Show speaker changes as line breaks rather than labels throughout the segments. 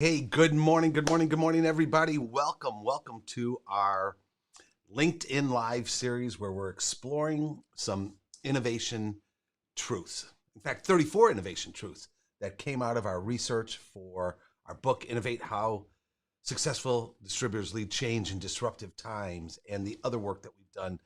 Hey, good morning, everybody. Welcome to our LinkedIn Live series where we're exploring some innovation truths. In fact, 34 innovation truths that came out of our research for our book, Innovate How Successful Distributors Lead Change in Disruptive Times, and the other work that we've done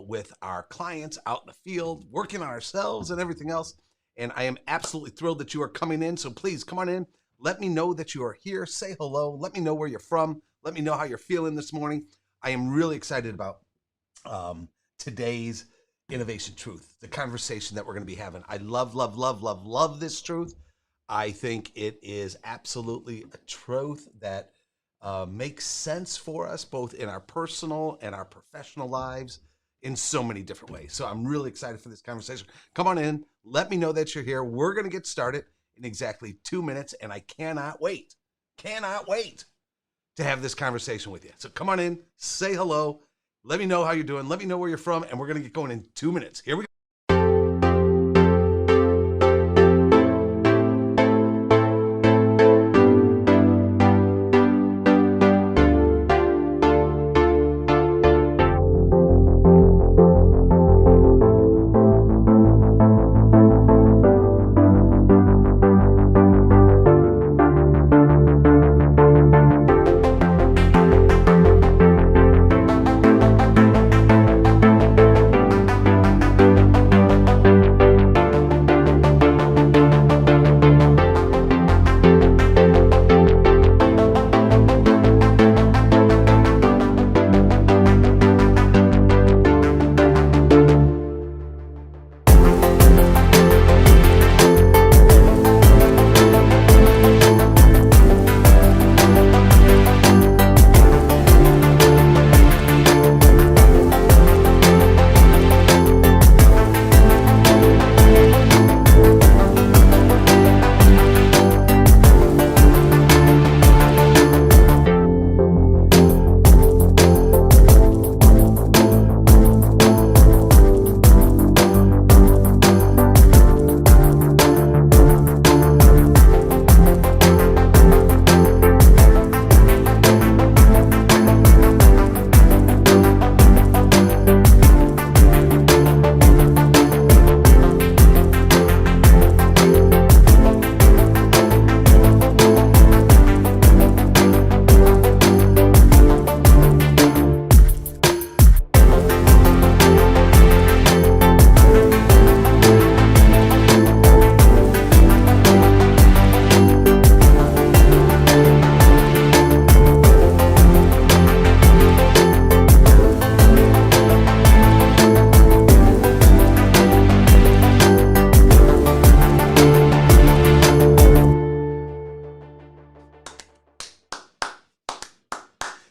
with our clients out in the field, working on ourselves and everything else. And I am absolutely thrilled that you are coming in. So please come on in. Let me know that you are here. Say hello. Let me know where you're from. Let me know how you're feeling this morning. I am really excited about today's innovation truth, the conversation that we're going to be having. I love this truth. I think it is absolutely a truth that makes sense for us both in our personal and our professional lives in so many different ways. So I'm really excited for this conversation. Come on in. Let me know that you're here. We're going to get started in exactly 2 minutes, and I cannot wait to have this conversation with you. So come on in, say hello, let me know how you're doing, let me know where you're from, and we're going to get going in 2 minutes. Here we go.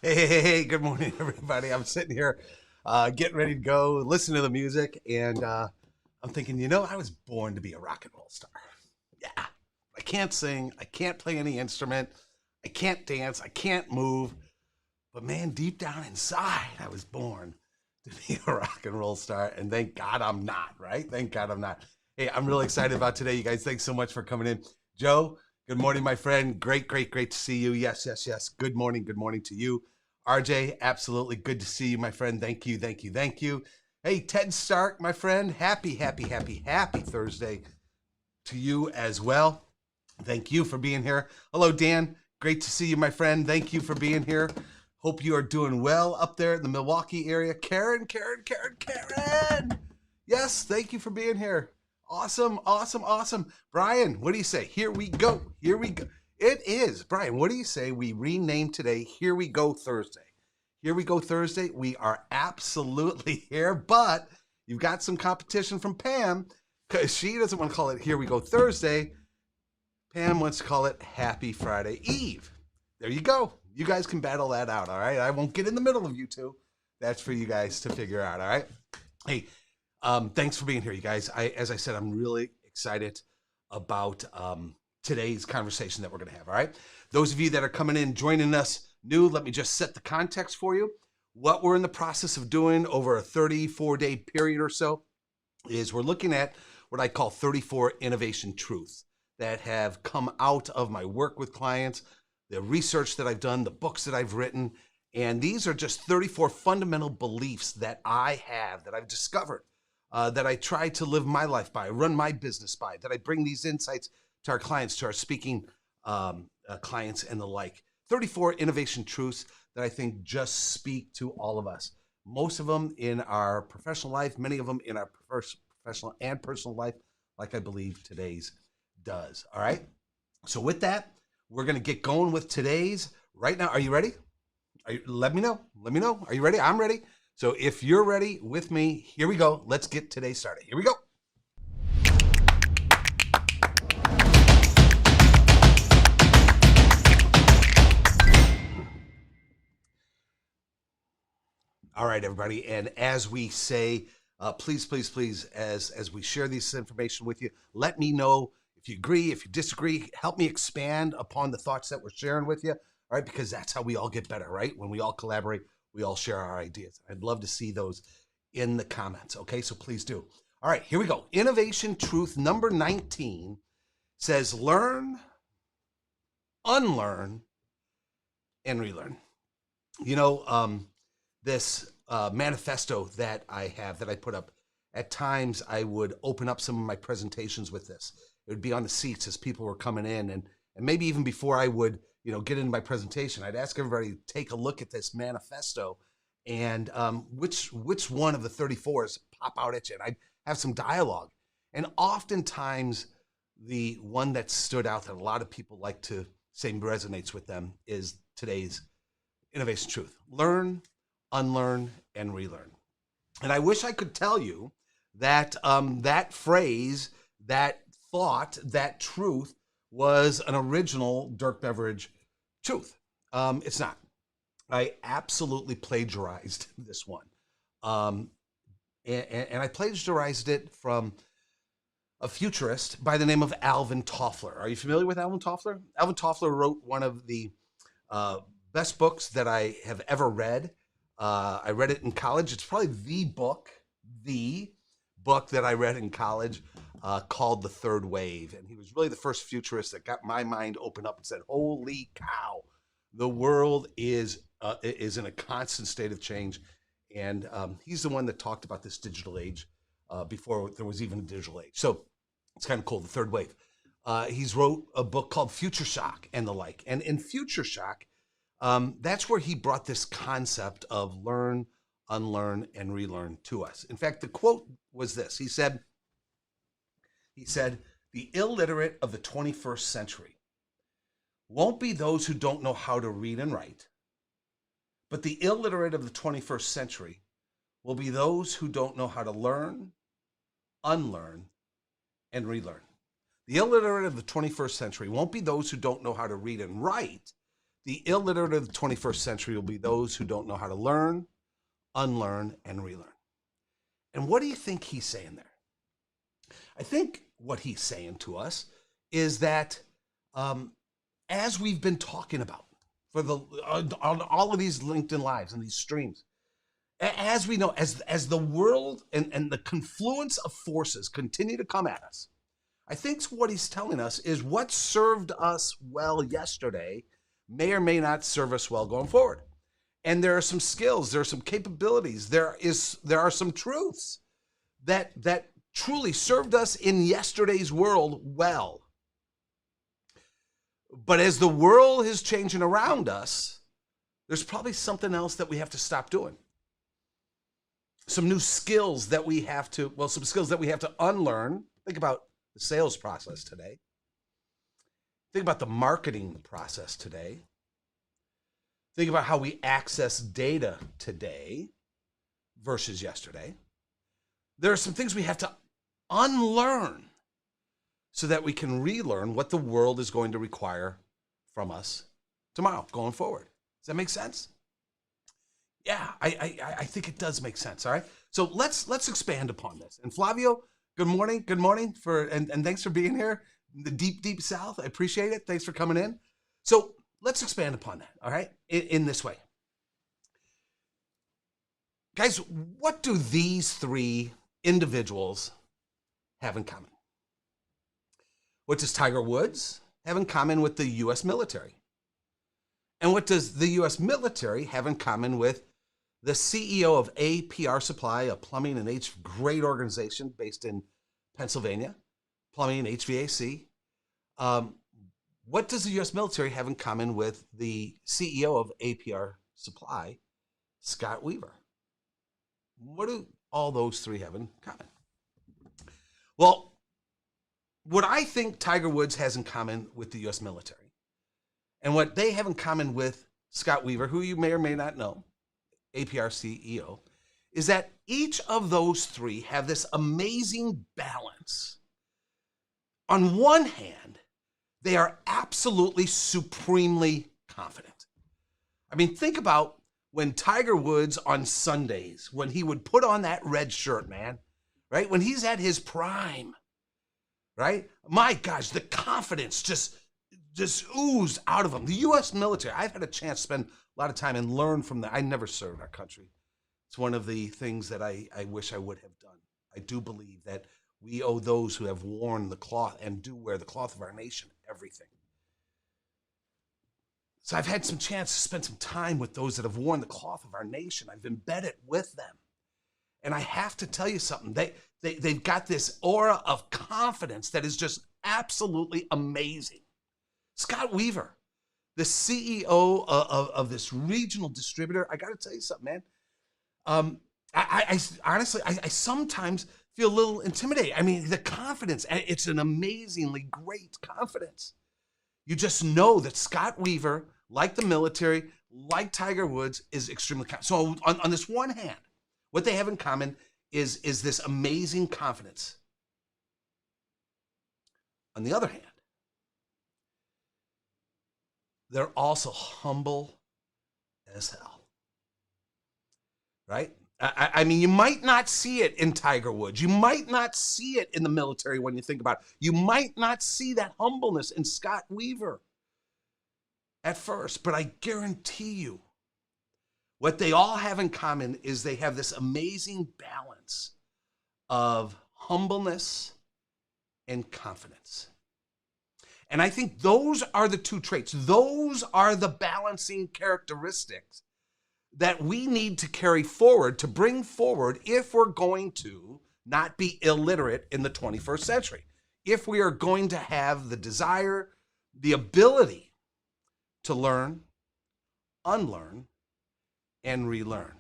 Hey, good morning, everybody. I'm sitting here getting ready to go, listen to the music, and I'm thinking, I was born to be a rock and roll star. Yeah, I can't sing, I can't play any instrument, I can't dance, I can't move, but man, deep down inside, I was born to be a rock and roll star, and thank God I'm not, right? Thank God I'm not. Hey, I'm really excited about today, you guys. Thanks so much for coming in. Joe, good morning, my friend. Great to see you. Yes. Good morning to you. RJ, absolutely good to see you, my friend. Thank you. Hey, Ted Stark, my friend. Happy Thursday to you as well. Thank you for being here. Hello, Dan. Great to see you, my friend. Thank you for being here. Hope you are doing well up there in the Milwaukee area. Karen. Yes, thank you for being here. Awesome. Brian, what do you say? Here we go. It is. Brian, what do you say we rename today Here We Go Thursday? Here We Go Thursday. We are absolutely here, but you've got some competition from Pam because she doesn't want to call it Here We Go Thursday. Pam wants to call it Happy Friday Eve. There you go. You guys can battle that out, all right? I won't get in the middle of you two. That's for you guys to figure out, all right? Hey, thanks for being here, you guys. As I said, I'm really excited about today's conversation that we're going to have, all right? Those of you that are coming in, joining us new, let me just set the context for you. What we're in the process of doing over a 34-day period or so is we're looking at what I call 34 innovation truths that have come out of my work with clients, the research that I've done, the books that I've written. And these are just 34 fundamental beliefs that I have, that I've discovered, that I try to live my life by, run my business by, that I bring these insights to our clients, to our speaking clients and the like. 34 innovation truths that I think just speak to all of us. Most of them in our professional life, many of them in our professional and personal life, like I believe today's does. All right. So with that, we're going to get going with today's right now. Are you ready? Let me know. Let me know. Are you ready? I'm ready. So if you're ready with me, here we go. Let's get today started. Here we go. All right, everybody. And as we say, please, please, please, as we share this information with you, let me know if you agree, if you disagree. Help me expand upon the thoughts that we're sharing with you. All right, because that's how we all get better, right? When we all collaborate, we all share our ideas. I'd love to see those in the comments. Okay, so please do. All right, here we go. Innovation truth number 19 says learn, unlearn, and relearn. You know, this manifesto that I have, that I put up, at times I would open up some of my presentations with this. It would be on the seats as people were coming in, and maybe even before I would, get into my presentation, I'd ask everybody to take a look at this manifesto and which one of the 34s pop out at you. And I'd have some dialogue. And oftentimes the one that stood out that a lot of people like to say resonates with them is today's innovation truth. Learn, unlearn, and relearn. And I wish I could tell you that that phrase, that thought, that truth was an original Dirk Beveridge truth. It's not. I absolutely plagiarized this one. And I plagiarized it from a futurist by the name of Alvin Toffler. Are you familiar with Alvin Toffler? Alvin Toffler wrote one of the best books that I have ever read. I read it in college. It's probably the book that I read in college, called The Third Wave. And he was really the first futurist that got my mind opened up and said, holy cow, the world is in a constant state of change. And he's the one that talked about this digital age before there was even a digital age. So it's kind of cool, The Third Wave. He's wrote a book called Future Shock and the like. And in Future Shock, that's where he brought this concept of learn, unlearn, and relearn to us. In fact, the quote was this. He said, the illiterate of the 21st century won't be those who don't know how to read and write, but the illiterate of the 21st century will be those who don't know how to learn, unlearn, and relearn. The illiterate of the 21st century won't be those who don't know how to read and write. The illiterate of the 21st century will be those who don't know how to learn, unlearn, and relearn. And what do you think he's saying there? I think what he's saying to us is that as we've been talking about for on all of these LinkedIn Lives and these streams, as we know, as the world and the confluence of forces continue to come at us, I think what he's telling us is what served us well yesterday may or may not serve us well going forward. And there are some skills, there are some capabilities, there are some truths that truly served us in yesterday's world well. But as the world is changing around us, there's probably something else that we have to stop doing. Some new skills that we have to, some skills that we have to unlearn. Think about the sales process today. Think about the marketing process today. Think about how we access data today versus yesterday. There are some things we have to unlearn so that we can relearn what the world is going to require from us tomorrow, going forward. Does that make sense? Yeah, I think it does make sense. All right. So let's expand upon this. And Flavio, good morning. Good morning and thanks for being here in the deep South. I appreciate it. Thanks for coming in. So let's expand upon that. All right. In this way. Guys, what do these three individuals have in common? What does Tiger Woods have in common with the U.S. military? And what does the U.S. military have in common with the CEO of APR Supply, a plumbing and great organization based in Pennsylvania, plumbing and HVAC? What does the U.S. military have in common with the CEO of APR Supply, Scott Weaver? What do all those three have in common? Well, what I think Tiger Woods has in common with the U.S. military, and what they have in common with Scott Weaver, who you may or may not know, APR CEO, is that each of those three have this amazing balance. On one hand, they are absolutely supremely confident. I mean, think about when Tiger Woods on Sundays, when he would put on that red shirt, man, right? When he's at his prime, right? My gosh, the confidence just oozed out of him. The U.S. military, I've had a chance to spend a lot of time and learn from that. I never served our country. It's one of the things that I wish I would have done. I do believe that we owe those who have worn the cloth and do wear the cloth of our nation everything. So I've had some chance to spend some time with those that have worn the cloth of our nation. I've embedded with them. And I have to tell you something. They've got this aura of confidence that is just absolutely amazing. Scott Weaver, the CEO of this regional distributor, I got to tell you something, man. I honestly, I sometimes feel a little intimidated. I mean, the confidence, it's an amazingly great confidence. You just know that Scott Weaver, like the military, like Tiger Woods, is extremely confident. So on this one hand, what they have in common is this amazing confidence. On the other hand, they're also humble as hell, right? I mean, you might not see it in Tiger Woods. You might not see it in the military when you think about it. You might not see that humbleness in Scott Weaver at first, but I guarantee you, what they all have in common is they have this amazing balance of humbleness and confidence. And I think those are the two traits. Those are the balancing characteristics that we need to carry forward, to bring forward, if we're going to not be illiterate in the 21st century. If we are going to have the desire, the ability to learn, unlearn, and relearn.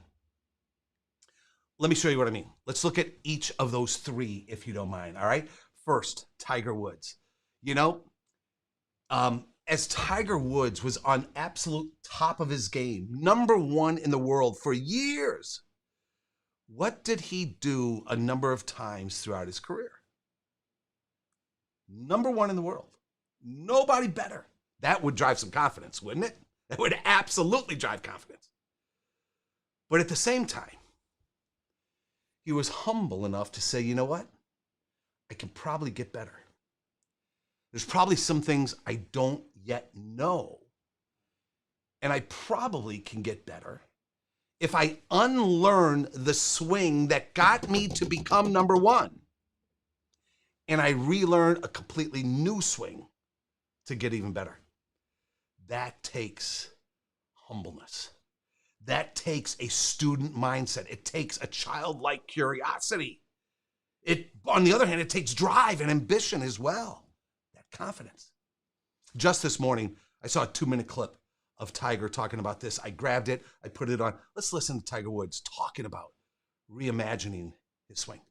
Let me show you what I mean. Let's look at each of those three, if you don't mind, all right? First, Tiger Woods. You know, as Tiger Woods was on absolute top of his game, #1 in the world for years, what did he do a number of times throughout his career? #1 in the world. Nobody better. That would drive some confidence, wouldn't it? That would absolutely drive confidence. But at the same time, he was humble enough to say, you know what? I can probably get better. There's probably some things I don't yet know. And I probably can get better if I unlearn the swing that got me to become #1. And I relearn a completely new swing to get even better. That takes humbleness. That takes a student mindset. It takes a childlike curiosity. On the other hand, it takes drive and ambition as well. That confidence. Just this morning, I saw a 2-minute clip of Tiger talking about this. I grabbed it. I put it on. Let's listen to Tiger Woods talking about reimagining his swing.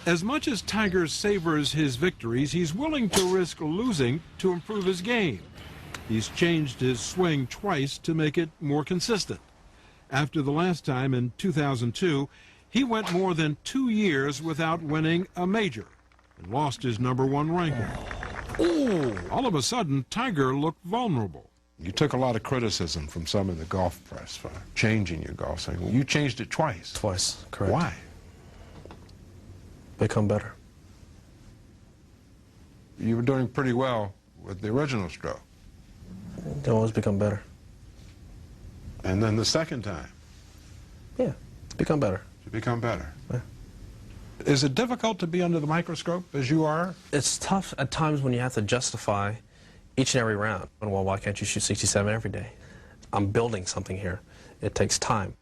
As much as Tiger savors his victories, he's willing to risk losing to improve his game. He's changed his swing twice to make it more consistent. After the last time in 2002, he went more than 2 years without winning a major and lost his #1 ranking. All of a sudden, Tiger looked vulnerable.
You took a lot of criticism from some in the golf press for changing your golf swing. You changed it twice.
Twice, correct.
Why?
Become better.
You were doing pretty well with the original stroke.
They always become better.
And then the second time,
Yeah, become better.
you become better.
Yeah.
Is it difficult to be under the microscope as you are?
It's tough at times when you have to justify each and every round. Well, why can't you shoot 67 every day? I'm building something here. It takes time.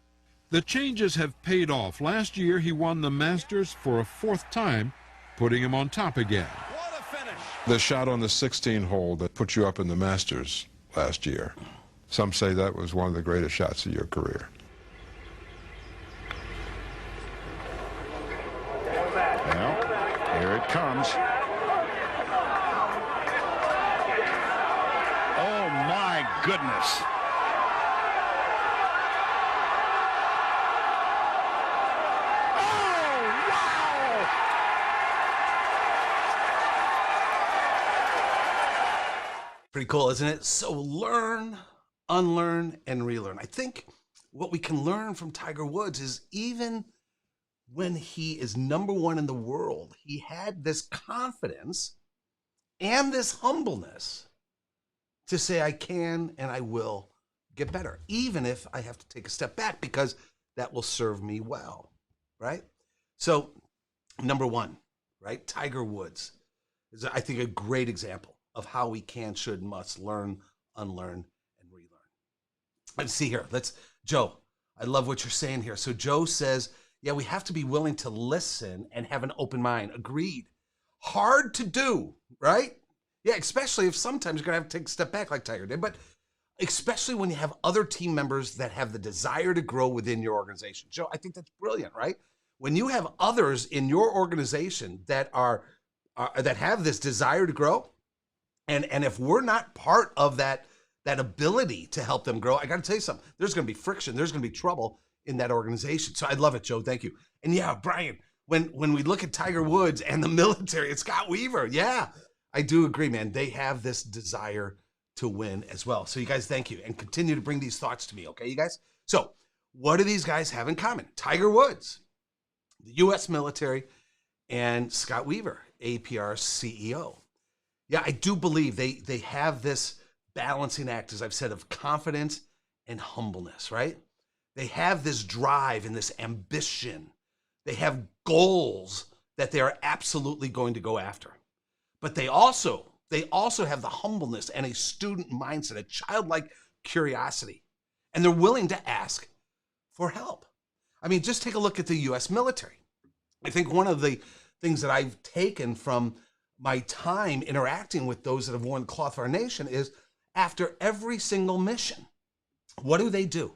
The changes have paid off. Last year, he won the Masters for a 4th time, putting him on top again.
What a finish!
The shot on the 16 hole that put you up in the Masters last year, some say that was one of the greatest shots of your career.
Well, here it comes. Oh, my goodness.
Pretty cool, isn't it? So learn, unlearn, and relearn. I think what we can learn from Tiger Woods is even when he is #1 in the world, he had this confidence and this humbleness to say, I can and I will get better, even if I have to take a step back, because that will serve me well, right? So, #1, right? Tiger Woods is, I think, a great example of how we can, should, must learn, unlearn, and relearn. Let's see here. Joe, I love what you're saying here. So Joe says, yeah, we have to be willing to listen and have an open mind. Agreed. Hard to do, right? Yeah, especially if sometimes you're going to have to take a step back like Tiger did, but especially when you have other team members that have the desire to grow within your organization. Joe, I think that's brilliant, right? When you have others in your organization that that have this desire to grow, and if we're not part of that ability to help them grow, I got to tell you something. There's going to be friction. There's going to be trouble in that organization. So I love it, Joe. Thank you. And yeah, Brian, when we look at Tiger Woods and the military, it's Scott Weaver. Yeah, I do agree, man. They have this desire to win as well. So you guys, thank you. And continue to bring these thoughts to me, okay, you guys? So what do these guys have in common? Tiger Woods, the U.S. military, and Scott Weaver, APR's CEO. Yeah, I do believe they have this balancing act, as I've said, of confidence and humbleness, right? They have this drive and this ambition. They have goals that they are absolutely going to go after. But they also have the humbleness and a student mindset, a childlike curiosity. And they're willing to ask for help. I mean, just take a look at the U.S. military. I think one of the things that I've taken from my time interacting with those that have worn the cloth of our nation is, after every single mission, what do?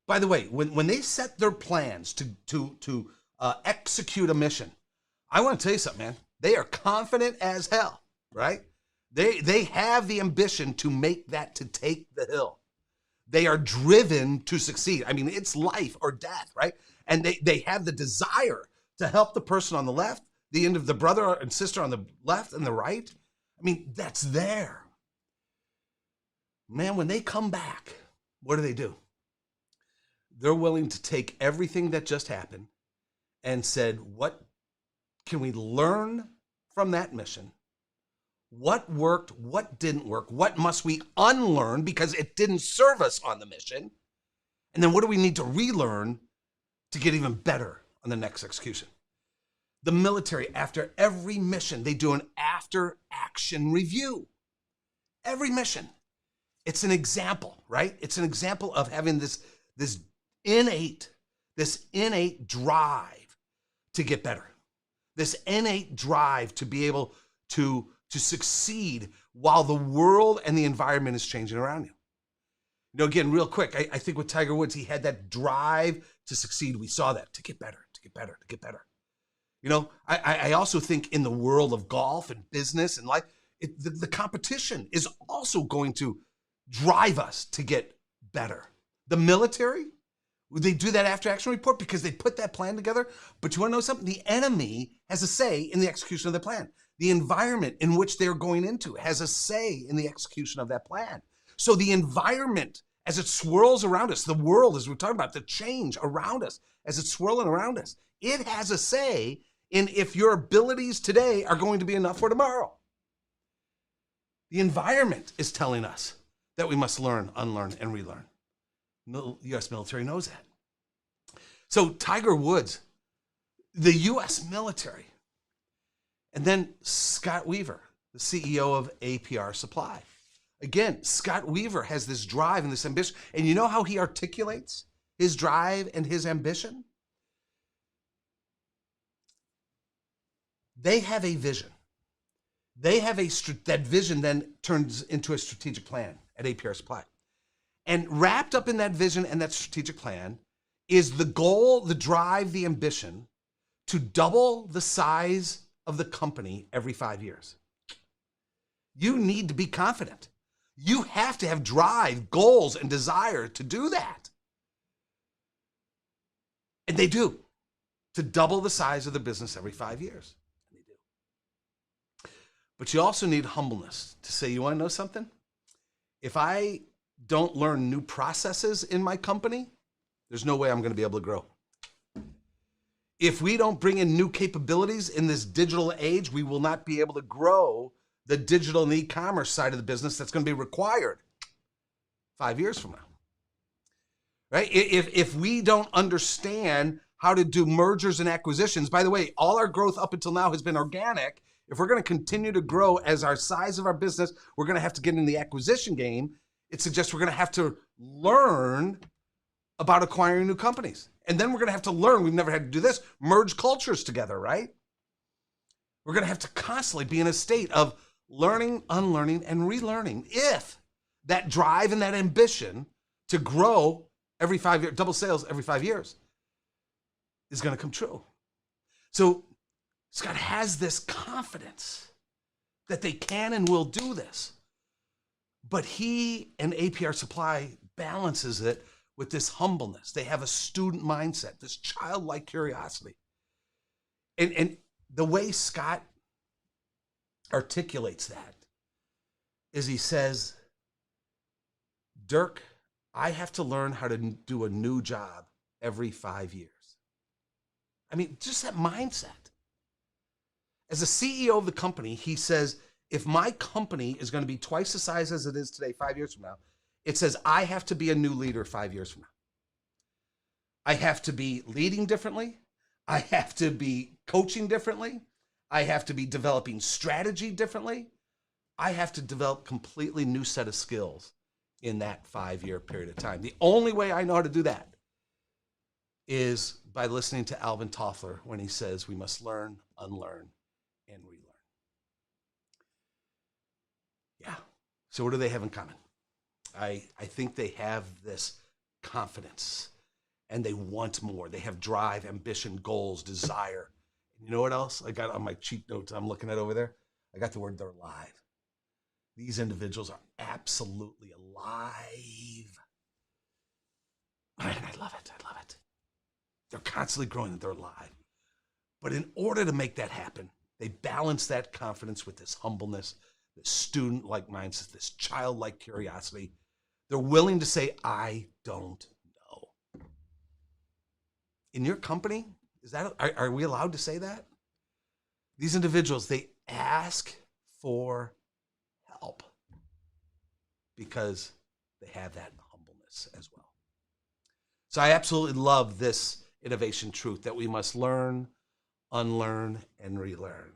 By the way, when they set their plans to execute a mission, I want to tell you something, man. They are confident as hell, right? They have the ambition to make that, to take the hill. They are driven to succeed. I mean, it's life or death, right? And they have the desire to help the person on the left, the end of the brother and sister on the left and the right. I mean, that's there. Man, when they come back, what do? They're willing to take everything that just happened and said, what can we learn from that mission? What worked? What didn't work? What must we unlearn because it didn't serve us on the mission? And then what do we need to relearn to get even better on the next execution? The military, after every mission, they do an after-action review. Every mission. It's an example, right? It's an example of having this innate drive to get better. This innate drive to be able to succeed while the world and the environment is changing around you. You know, again, real quick, I think with Tiger Woods, he had that drive to succeed. We saw that, to get better, to get better, to get better. You know, I also think in the world of golf and business and life, the competition is also going to drive us to get better. The military, they do that after action report because they put that plan together. But you want to know something? The enemy has a say in the execution of the plan. The environment in which they're going into has a say in the execution of that plan. So the environment, as it swirls around us, the world, as we're talking about, the change around us, as it's swirling around us, it has a say in if your abilities today are going to be enough for tomorrow. The environment is telling us that we must learn, unlearn, and relearn. The U.S. military knows that. So Tiger Woods, the U.S. military, and then Scott Weaver, the CEO of APR Supply. Again, Scott Weaver has this drive and this ambition. And you know how he articulates his drive and his ambition? They have a vision. They have that vision then turns into a strategic plan at APR Supply. And wrapped up in that vision and that strategic plan is the goal, the drive, the ambition to double the size of the company every 5 years. You need to be confident. You have to have drive, goals, and desire to do that. And they do, to double the size of the business every 5 years. They do. But you also need humbleness to say, you want to know something? If I don't learn new processes in my company, there's no way I'm going to be able to grow. If we don't bring in new capabilities in this digital age, we will not be able to grow the digital and e-commerce side of the business that's going to be required 5 years from now. Right? If we don't understand how to do mergers and acquisitions, by the way, all our growth up until now has been organic. If we're going to continue to grow as our size of our business, we're going to have to get in the acquisition game. It suggests we're going to have to learn about acquiring new companies. And then we're going to have to learn, we've never had to do this, merge cultures together, right? We're going to have to constantly be in a state of learning, unlearning, and relearning if that drive and that ambition to grow every 5 years, double sales every 5 years, is going to come true. So Scott has this confidence that they can and will do this. But he and APR Supply balances it with this humbleness. They have a student mindset, this childlike curiosity. And the way Scott articulates that is he says, Dirk, I have to learn how to do a new job every 5 years. I mean, just that mindset. As a CEO of the company, he says, if my company is going to be twice the size as it is today 5 years from now, it says I have to be a new leader 5 years from now. I have to be leading differently. I have to be coaching differently. I have to be developing strategy differently. I have to develop completely new set of skills in that 5 year period of time. The only way I know how to do that is by listening to Alvin Toffler when he says we must learn, unlearn, and relearn. Yeah. So what do they have in common? I think they have this confidence and they want more. They have drive, ambition, goals, desire. You know what else I got on my cheat notes I'm looking at over there? I got the word they're alive. These individuals are absolutely alive. And I love it. I love it. They're constantly growing and they're alive. But in order to make that happen, they balance that confidence with this humbleness, this student-like mindset, this childlike curiosity. They're willing to say, I don't know. In your company, are we allowed to say that? These individuals, they ask for help because they have that humbleness as well. So I absolutely love this innovation truth that we must learn, unlearn, and relearn.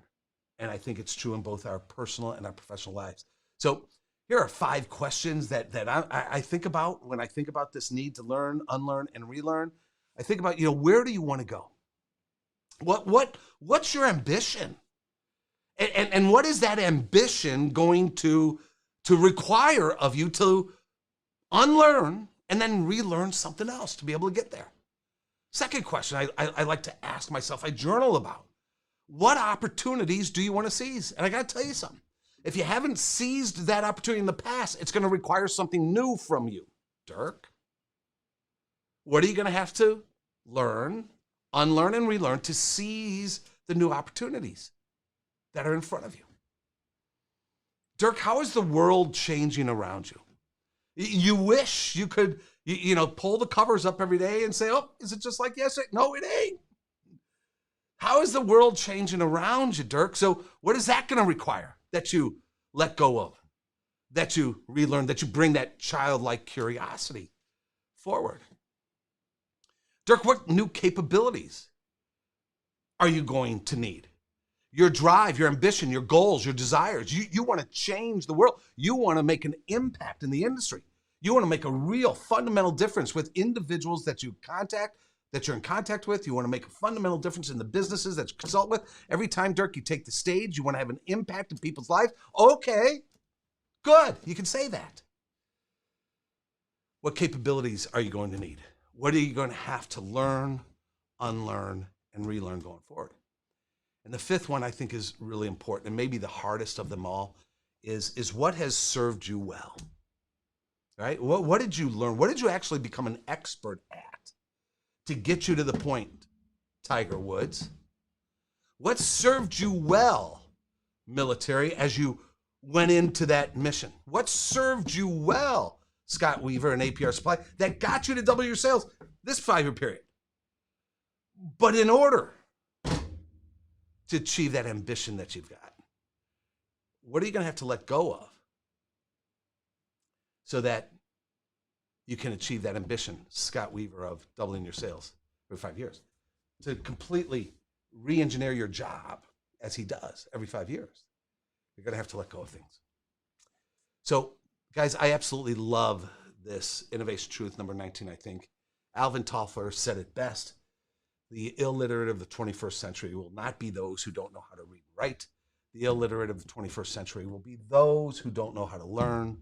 And I think it's true in both our personal and our professional lives. So here are 5 questions that I think about when I think about this need to learn, unlearn, and relearn. I think about, where do you want to go? What's your ambition? And what is that ambition going to require of you to unlearn and then relearn something else to be able to get there? Second question I like to ask myself, I journal about. What opportunities do you want to seize? And I got to tell you something. If you haven't seized that opportunity in the past, it's going to require something new from you. Dirk, what are you going to have to learn, unlearn, and relearn to seize the new opportunities that are in front of you? Dirk, how is the world changing around you? You wish you could, pull the covers up every day and say, oh, is it just like yesterday? No, it ain't. How is the world changing around you, Dirk? So what is that going to require that you let go of, that you relearn, that you bring that childlike curiosity forward? Dirk, what new capabilities are you going to need? your drive, your ambition, your goals, your desires. You want to change the world. You want to make an impact in the industry. You want to make a real fundamental difference with individuals that you contact, that you're in contact with. You want to make a fundamental difference in the businesses that you consult with. Every time, Dirk, you take the stage, you want to have an impact in people's lives. Okay, good. You can say that. What capabilities are you going to need? What are you going to have to learn, unlearn, and relearn going forward? And the fifth one I think is really important, and maybe the hardest of them all, is what has served you well, right? What did you learn? What did you actually become an expert at to get you to the point, Tiger Woods? What served you well, military, as you went into that mission? What served you well, Scott Weaver and APR Supply, that got you to double your sales this 5-year period? But in order to achieve that ambition that you've got, what are you going to have to let go of so that you can achieve that ambition, Scott Weaver, of doubling your sales for 5 years? To completely re-engineer your job, as he does every 5 years, you're going to have to let go of things. So, guys, I absolutely love this Innovation Truth number 19, I think. Alvin Toffler said it best. The illiterate of the 21st century will not be those who don't know how to read and write. The illiterate of the 21st century will be those who don't know how to learn,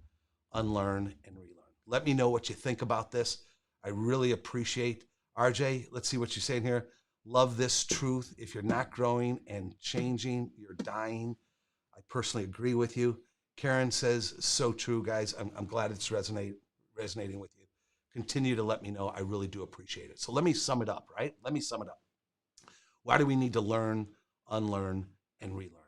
unlearn, and relearn. Let me know what you think about this. I really appreciate. RJ, let's see what you're saying here. Love this truth. If you're not growing and changing, you're dying. I personally agree with you. Karen says, so true, guys. I'm glad it's resonating with you. Continue to let me know. I really do appreciate it. So let me sum it up, right? Let me sum it up. Why do we need to learn, unlearn, and relearn?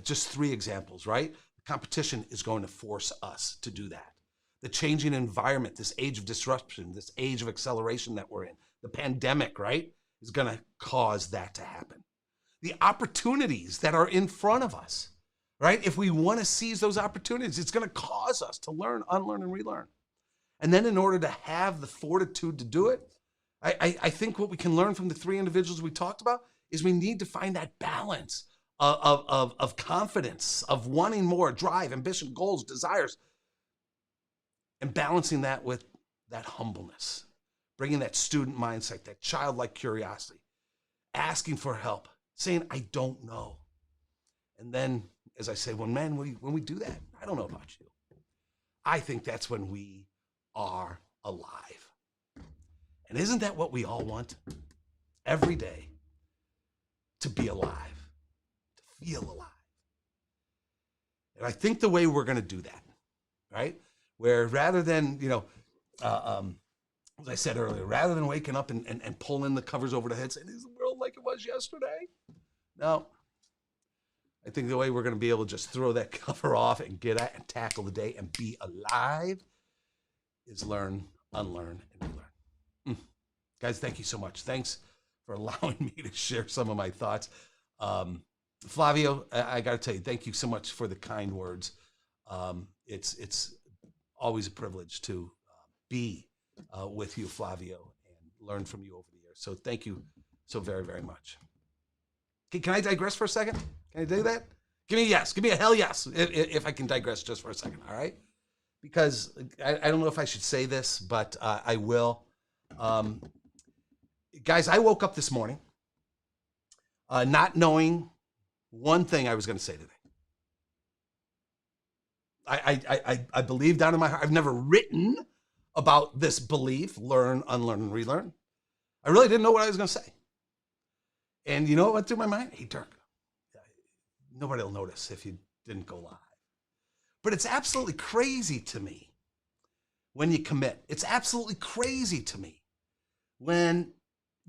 Just 3 examples, right? The competition is going to force us to do that. The changing environment, this age of disruption, this age of acceleration that we're in, the pandemic, right, is going to cause that to happen. The opportunities that are in front of us, right? If we want to seize those opportunities, it's going to cause us to learn, unlearn, and relearn. And then in order to have the fortitude to do it, I think what we can learn from the 3 individuals we talked about is we need to find that balance of confidence, of wanting more, drive, ambition, goals, desires, and balancing that with that humbleness, bringing that student mindset, that childlike curiosity, asking for help, saying, I don't know. And then, as I say, when we do that, I don't know about you, I think that's when we are alive. And isn't that what we all want? Every day, to be alive, to feel alive. And I think the way we're going to do that, right, where rather than, as I said earlier, rather than waking up and pulling the covers over the head, saying, is the world like it was yesterday? No. I think the way we're going to be able to just throw that cover off and get at and tackle the day and be alive is learn, unlearn, and relearn. Guys, thank you so much. Thanks for allowing me to share some of my thoughts. Flavio, I got to tell you, thank you so much for the kind words. It's always a privilege to be with you, Flavio, and learn from you over the years. So thank you so very, very much. Can I digress for a second? Can I do that? Give me a yes. Give me a hell yes if I can digress just for a second, all right? Because I don't know if I should say this, but I will. Guys, I woke up this morning not knowing one thing I was going to say today. I believe down in my heart. I've never written about this belief, learn, unlearn, and relearn. I really didn't know what I was going to say. And you know what went through my mind? Hey, Dirk, nobody will notice if you didn't go live. But it's absolutely crazy to me when you commit. It's absolutely crazy to me when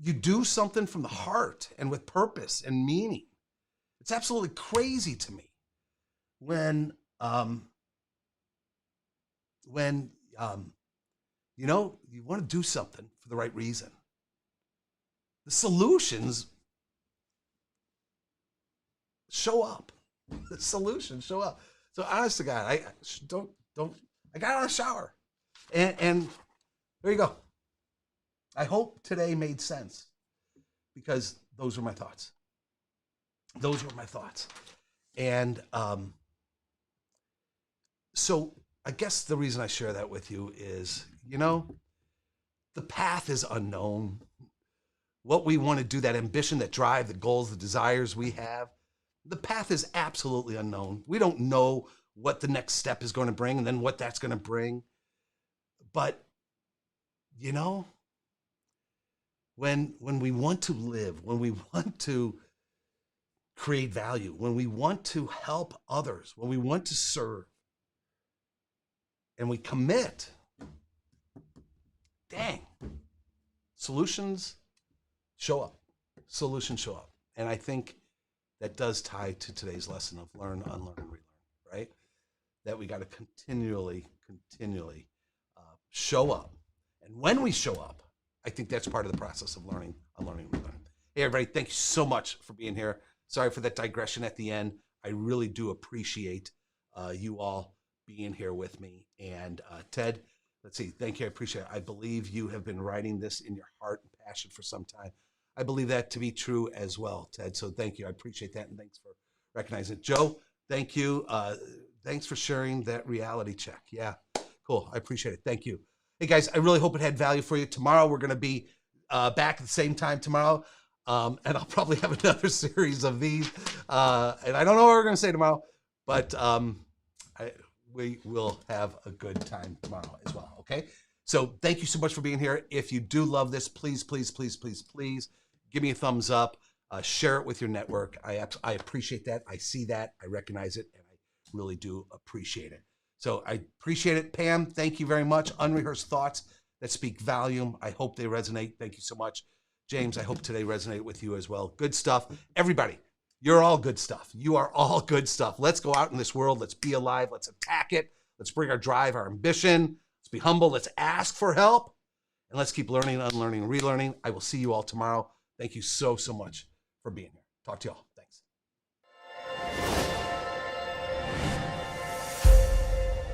you do something from the heart and with purpose and meaning. It's absolutely crazy to me when you want to do something for the right reason. The solutions show up. The solutions show up. So honest to God, I got out of the shower and there you go. I hope today made sense because those were my thoughts. those were my thoughts. And so I guess the reason I share that with you is, you know, the path is unknown. What we want to do, that ambition, that drive, the goals, the desires we have, the path is absolutely unknown. We don't know what the next step is going to bring and then what that's going to bring. But, you know, when we want to live, when we want to create value, when we want to help others, when we want to serve, and we commit, dang, solutions show up. Solutions show up. And I think that does tie to today's lesson of learn, unlearn, and relearn, right? That we got to continually show up. And when we show up, I think that's part of the process of learning, unlearning, and relearning. Hey, everybody, thank you so much for being here. Sorry for that digression at the end. I really do appreciate you all being here with me. And Ted, let's see, thank you, I appreciate it. I believe you have been writing this in your heart and passion for some time. I believe that to be true as well, Ted. So thank you, I appreciate that, and thanks for recognizing it. Joe, thank you. Thanks for sharing that reality check. Yeah, cool, I appreciate it, thank you. Hey guys, I really hope it had value for you. Tomorrow we're gonna be back at the same time tomorrow. And I'll probably have another series of these. And I don't know what we're gonna say tomorrow, but we will have a good time tomorrow as well, okay? So thank you so much for being here. If you do love this, please, please, please, please, please give me a thumbs up. Share it with your network. I appreciate that. I see that. I recognize it, and I really do appreciate it. So I appreciate it. Pam, thank you very much. Unrehearsed thoughts that speak volume. I hope they resonate. Thank you so much. James, I hope today resonated with you as well. Good stuff. Everybody, you're all good stuff. You are all good stuff. Let's go out in this world. Let's be alive. Let's attack it. Let's bring our drive, our ambition. Let's be humble. Let's ask for help. And let's keep learning, unlearning, relearning. I will see you all tomorrow. Thank you so, so much for being here. Talk to y'all.